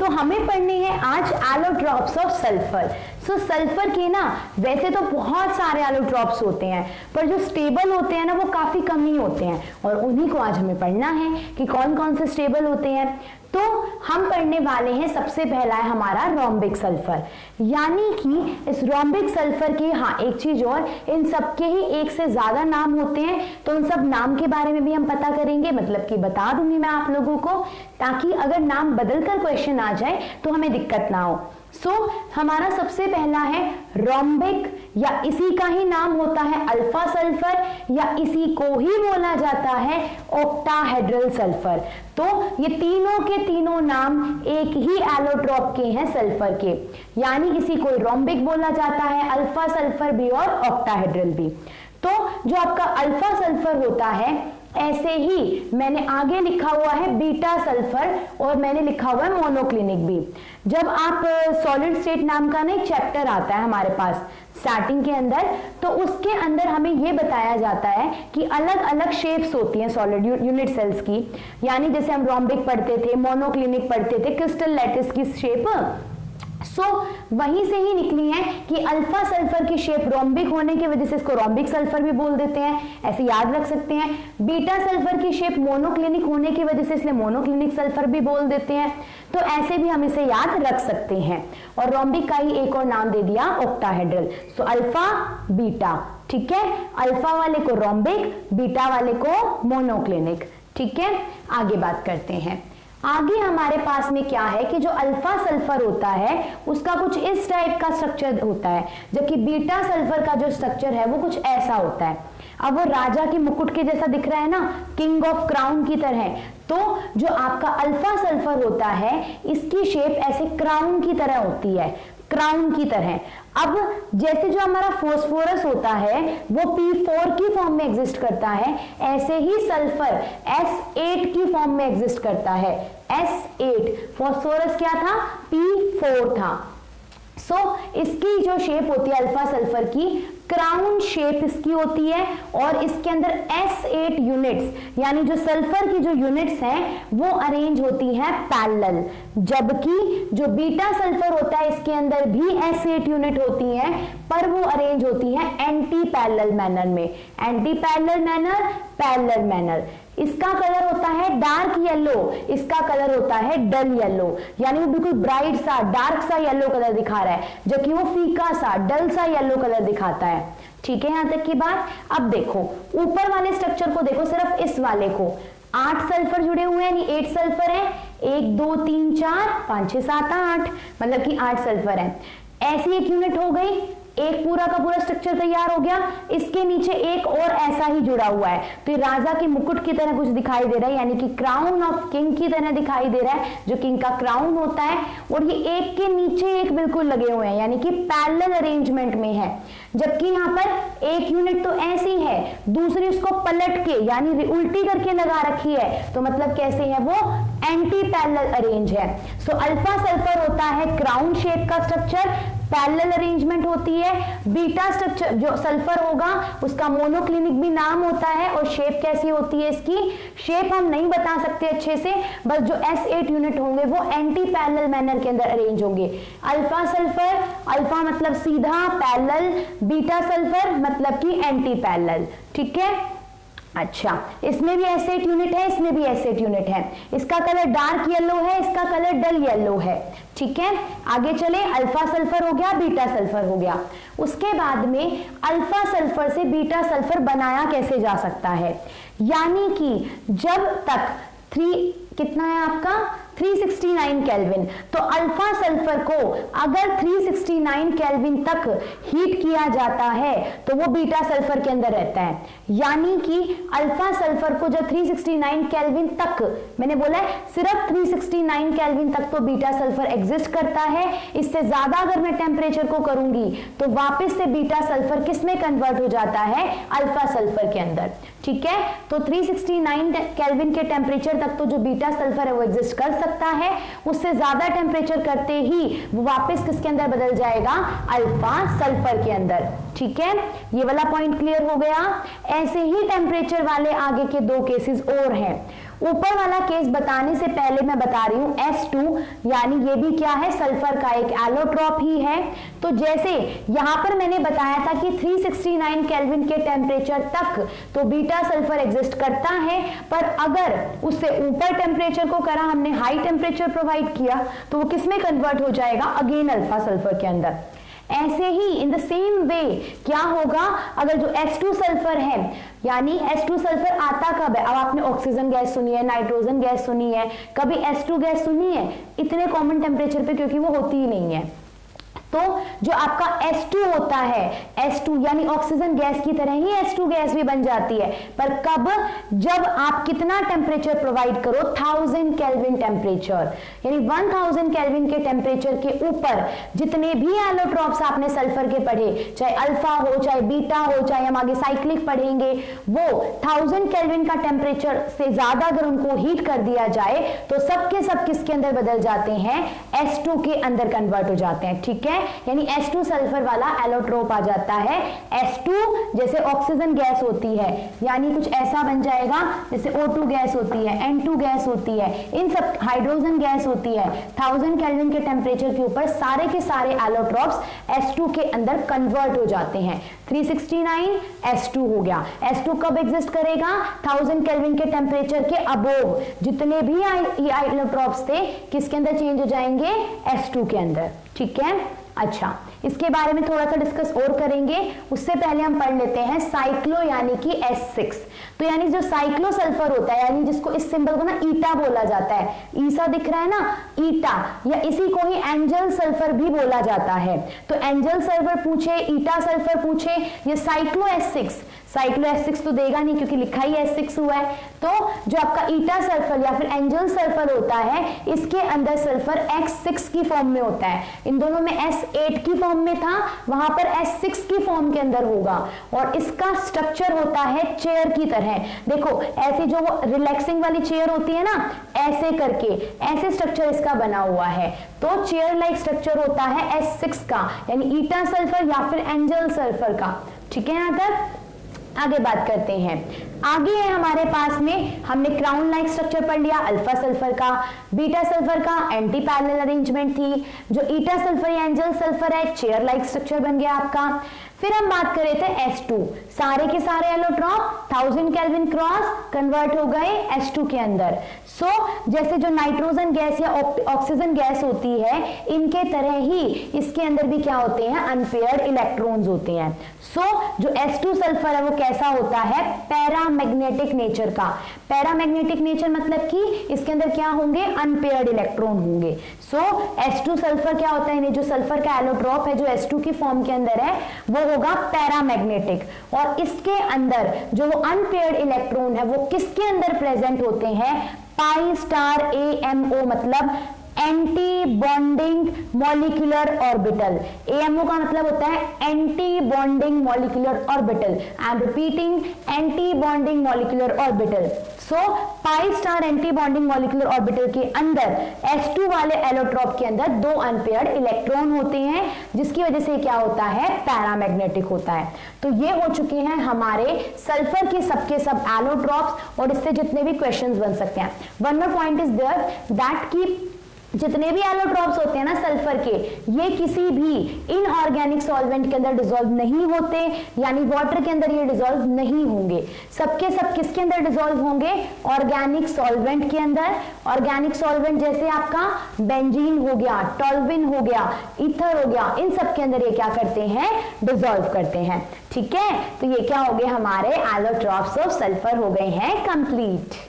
तो हमें पढ़ने हैं आज allotropes of sulphur. So sulphur के ना वैसे तो बहुत सारे एलोट्रॉप्स होते हैं, पर जो स्टेबल होते हैं ना वो काफी कम ही होते हैं, और उन्हीं को आज हमें पढ़ना है कि कौन कौन से स्टेबल होते हैं। तो हम पढ़ने वाले हैं, सबसे पहला है हमारा रोम्बिक सल्फर, यानी कि इस रोम्बिक सल्फर के, हाँ एक चीज और, इन सबके ही एक से ज्यादा नाम होते हैं, तो उन सब नाम के बारे में भी हम पता करेंगे, मतलब कि बता दूंगी मैं आप लोगों को, ताकि अगर नाम बदलकर क्वेश्चन आ जाए तो हमें दिक्कत ना हो। हमारा सबसे पहला है रोम्बिक, या इसी का ही नाम होता है अल्फा सल्फर, या इसी को ही बोला जाता है ऑक्टाहेड्रल सल्फर। तो ये तीनों के तीनों नाम एक ही एलोट्रॉप के हैं सल्फर के, यानी इसी को रोम्बिक बोला जाता है, अल्फा सल्फर भी और ऑक्टाहेड्रल भी। तो जो आपका अल्फा सल्फर होता है, ऐसे ही मैंने आगे लिखा हुआ है बीटा सल्फर, और मैंने लिखा हुआ है मोनोक्लिनिक भी। जब आप सॉलिड स्टेट नाम का ना एक चैप्टर आता है हमारे पास स्टार्टिंग के अंदर, तो उसके अंदर हमें यह बताया जाता है कि अलग अलग शेप्स होती हैं सॉलिड यूनिट सेल्स की, यानी जैसे हम रोम्बिक पढ़ते थे, मोनोक्लिनिक पढ़ते थे, क्रिस्टल लैटिस की शेप। वहीं से ही निकली है कि अल्फा सल्फर की शेप रोम्बिक होने की वजह से इसको रोम्बिक सल्फर भी बोल देते हैं, ऐसे याद रख सकते हैं। बीटा सल्फर की शेप मोनोक्लिनिक होने की वजह से इसलिए मोनोक्लिनिक सल्फर भी बोल देते हैं, तो ऐसे भी हम इसे याद रख सकते हैं। और रोम्बिक का ही एक और नाम दे दिया ऑक्टाहेड्रल। सो अल्फा बीटा, ठीक है, अल्फा वाले को रोम्बिक, बीटा वाले को मोनोक्लिनिक, ठीक है। आगे बात करते हैं। आगे हमारे पास में क्या है कि जो अल्फा सल्फर होता है उसका कुछ इस टाइप का स्ट्रक्चर होता है, जबकि बीटा सल्फर का जो स्ट्रक्चर है वो कुछ ऐसा होता है। अब वो राजा के मुकुट के जैसा दिख रहा है ना, किंग ऑफ क्राउन की तरह। तो जो आपका अल्फा सल्फर होता है इसकी शेप ऐसे क्राउन की तरह होती है, क्राउन की तरह। अब जैसे जो हमारा फास्फोरस होता है वो P4 की फॉर्म में एग्जिस्ट करता है, ऐसे ही सल्फर S8 की फॉर्म में एग्जिस्ट करता है। S8, फास्फोरस क्या था, P4 था। इसकी जो शेप होती है अल्फा सल्फर की, क्राउन शेप इसकी होती है, और इसके अंदर S8 यूनिट्स, यानी जो सल्फर की जो यूनिट्स हैं वो अरेंज होती हैं पैरेलल, जबकि जो बीटा सल्फर होता है इसके अंदर भी S8 यूनिट होती हैं, पर वो अरेंज होती हैं एंटी पैरेलल मैनर में। Anti parallel manner, parallel manner. इसका कलर होता है डार्क येलो, इसका कलर होता है डल येलो, यानी वो बिल्कुल ब्राइट सा डार्क सा येलो कलर दिखा रहा है, जबकि वो फीका सा डल सा येलो कलर दिखाता है। ठीक है, यहां तक की बात। अब देखो ऊपर वाले स्ट्रक्चर को देखो, सिर्फ इस वाले को 8 सल्फर जुड़े हुए हैं, यानी 8 सल्फर है, 1 2 3 4 5 6 7 8, मतलब कि 8 सल्फर है। ऐसी एक यूनिट हो गई, एक पूरा का पूरा स्ट्रक्चर तैयार हो गया। इसके नीचे एक और ऐसा ही जुड़ा हुआ है, तो ये राजा के मुकुट की तरह कुछ दिखाई दे रहा है, यानी कि क्राउन ऑफ किंग की तरह दिखाई दे रहा है, जो किंग का क्राउन होता है। और ये एक के नीचे एक बिल्कुल लगे हुए हैं, यानी कि पैरेलल अरेंजमेंट में है। जबकि यहाँ पर एक यूनिट तो ऐसी है, दूसरी उसको पलट के यानी उल्टी करके लगा रखी है, तो मतलब कैसे है वो, एंटी पैरेलल अरेंज है। सो अल्फा सल्फर होता है क्राउन शेप का स्ट्रक्चर, पैरेलल अरेंजमेंट होती है। बीटा स्ट्रक्चर जो सल्फर होगा उसका मोनोक्लिनिक भी नाम होता है, और शेप कैसी होती है, इसकी शेप हम नहीं बता सकते अच्छे से, बस जो S8 यूनिट होंगे वो एंटी पैरेलल मैनर के अंदर अरेंज होंगे। अल्फा सल्फर, अल्फा मतलब सीधा पैरेलल, बीटा सल्फर मतलब कि एंटी पैरेलल। ठीक है, अच्छा, इसमें भी S8 यूनिट है, इसमें भी S8 यूनिट है। इसका कलर डार्क येलो है, इसका कलर डल येलो है। ठीक है, आगे चले। अल्फा सल्फर हो गया, बीटा सल्फर हो गया। उसके बाद में अल्फा सल्फर से बीटा सल्फर बनाया कैसे जा सकता है, यानी कि जब तक 3 कितना है आपका 369 केल्विन, तो अल्फा सल्फर को अगर 369 केल्विन तक हीट किया जाता है तो वो बीटा सल्फर के अंदर रहता है। यानी कि अल्फा सल्फर को जब 369 केल्विन तक, मैंने बोला है सिर्फ 369 केल्विन तक तो बीटा सल्फर एग्जिस्ट करता है। इससे ज्यादा अगर मैं टेम्परेचर को करूंगी तो वापस से बीटा सल्फर किस में कन्वर्ट हो जाता है, अल्फा सल्फर के अंदर। ठीक है, तो 369 केल्विन के टेम्परेचर तक तो जो बीटा सल्फर है वो एग्जिस्ट कर सकता है, उससे ज्यादा टेम्परेचर करते ही वो वापस किसके अंदर बदल जाएगा, अल्फा सल्फर के अंदर। ठीक है, ये वाला पॉइंट क्लियर हो गया। ऐसे ही टेम्परेचर वाले आगे के 2 केसेस और हैं। ऊपर वाला केस बताने से पहले मैं बता रही हूं S2 यानी ये भी क्या है, सल्फर का एक एलोट्रॉप ही है। तो जैसे यहां पर मैंने बताया था कि 369 केल्विन के टेम्परेचर तक तो बीटा सल्फर एग्जिस्ट करता है, पर अगर उससे ऊपर टेम्परेचर को करा हमने, हाई टेम्परेचर प्रोवाइड किया, तो वो किस में कन्वर्ट हो जाएगा, अगेन अल्फा सल्फर के अंदर। ऐसे ही इन द सेम वे क्या होगा, अगर जो H2 सल्फर है, यानी H2 सल्फर आता कब है, अब आपने ऑक्सीजन गैस सुनी है, नाइट्रोजन गैस सुनी है, कभी S2 गैस सुनी है, इतने कॉमन टेम्परेचर पे क्योंकि वो होती ही नहीं है। तो जो आपका S2 होता है, S2 यानी ऑक्सीजन गैस की तरह ही H2 गैस भी बन जाती है, पर कब, जब आप कितना टेम्परेचर प्रोवाइड करो, 1000 केल्विन टेम्परेचर, यानी 1000 केल्विन के टेम्परेचर के ऊपर जितने भी एलोट्रॉप्स आपने सल्फर के पढ़े, चाहे अल्फा हो, चाहे बीटा हो, चाहे हम आगे साइक्लिक पढ़ेंगे, वो 1000 केल्विन का टेम्परेचर से ज्यादा अगर उनको हीट कर दिया जाए तो सबके सब किसके अंदर बदल जाते हैं, S2 के अंदर कन्वर्ट हो जाते हैं। ठीक है, यानी H2 सल्फर वाला एलोट्रोप आ जाता है। H2 जैसे ऑक्सीजन गैस होती है, यानी कुछ ऐसा बन जाएगा जैसे O2 गैस होती है, N2 गैस होती है, इन सब हाइड्रोजन गैस होती है। 1000 केल्विन के टेम्परेचर के ऊपर सारे के सारे एलोट्रॉप्स H2 के अंदर कन्वर्ट हो जाते हैं। 369 H2 हो गया। H2 कब एग्जिस्ट करेगा, 1000 केल्विन के टेम्परेचर के अबोव जितने भी एलोट्रॉप्स थे किसके अंदर चेंज हो जाएंगे, H2 के अंदर। ठीक है, अच्छा इसके बारे में थोड़ा सा डिस्कस और करेंगे, उससे पहले हम पढ़ लेते हैं साइक्लो यानी कि S6। तो यानी जो साइक्लो सल्फर होता है, यानी जिसको इस सिंबल को ना ईटा बोला जाता है, ईसा दिख रहा है ना, ईटा, या इसी को ही एंजल सल्फर भी बोला जाता है। तो एंजल सल्फर पूछे, ईटा सल्फर पूछे, ये साइक्लो S6, साइक्लो S6 तो देगा नहीं क्योंकि लिखा ही S6 हुआ है। तो जो आपका ईटा सल्फर या फिर एंजल सल्फर होता है, इसके अंदर सल्फर X6 की फॉर्म में होता है। इन दोनों में S8 की फॉर्म में था, वहां पर S6 की फॉर्म के अंदर होगा, और इसका स्ट्रक्चर होता है चेयर की तरह। देखो ऐसे जो रिलैक्सिंग वाली चेयर होती है ना, ऐसे करके ऐसे स्ट्रक्चर इसका बना हुआ है। तो चेयर लाइक स्ट्रक्चर होता है S6 का, यानी ईटा सल्फर या फिर एंजल सल्फर का। ठीक है, यहां तक आगे बात करते हैं। आगे है हमारे पास में, हमने क्राउन लाइक स्ट्रक्चर पढ़ लिया अल्फा सल्फर का, बीटा सल्फर का एंटी पैरेलल अरेंजमेंट थी, जो ईटा सल्फर या एंजल सल्फर है चेयर लाइक स्ट्रक्चर बन गया आपका। फिर हम बात कर रहे थे S2, सारे के सारे एलोट्रॉप 1000 केल्विन क्रॉस कन्वर्ट हो गए H2 के अंदर। सो जैसे जो नाइट्रोजन गैस या ऑक्सीजन गैस होती है, इनके तरह ही इसके अंदर भी क्या होते हैं, अनपेयर्ड इलेक्ट्रॉन्स होते हैं। सो जो S2 सल्फर है वो कैसा होता है, पैरामैग्नेटिक नेचर का। पैरामैग्नेटिक नेचर मतलब कि इसके अंदर क्या होंगे, अनपेयर्ड इलेक्ट्रॉन होंगे। सो H2 सल्फर क्या होता है, जो सल्फर का एलोट्रॉप है जो S2 की फॉर्म के अंदर है वो होगा पैरामैग्नेटिक, और इसके अंदर जो वो अनपेयर्ड इलेक्ट्रॉन है वो किसके अंदर प्रेजेंट होते हैं, पाई स्टार AMO मतलब anti bonding molecular orbital. AMO का मतलब होता है anti bonding molecular orbital. I am repeating, anti bonding molecular orbital. So pi star anti bonding molecular orbital के अंदर H2 वाले एलोट्रॉप के अंदर दो अनपेयर्ड इलेक्ट्रॉन होते हैं, जिसकी वजह से क्या होता है, पैरामैग्नेटिक होता है। तो ये हो चुके हैं हमारे सल्फर के सबके सब एलोट्रॉप्स, और इससे जितने भी क्वेश्चंस बन सकते हैं। One more point is there that की जितने भी एलोट्रॉप्स होते हैं ना सल्फर के, ये किसी भी इनऑर्गेनिक सॉल्वेंट के अंदर डिसॉल्व नहीं होते, यानी वाटर के अंदर ये डिसॉल्व नहीं होंगे। सबके सब किसके अंदर डिसॉल्व होंगे, ऑर्गेनिक सॉल्वेंट के अंदर। ऑर्गेनिक सॉल्वेंट जैसे आपका बेंजीन हो गया, टॉल्विन हो गया, ईथर हो गया, इन सब के अंदर ये क्या करते हैं, डिसॉल्व करते हैं। ठीक है, तो ये क्या हो गए, हमारे एलोट्रॉप्स ऑफ सल्फर हो गए हैं कंप्लीट।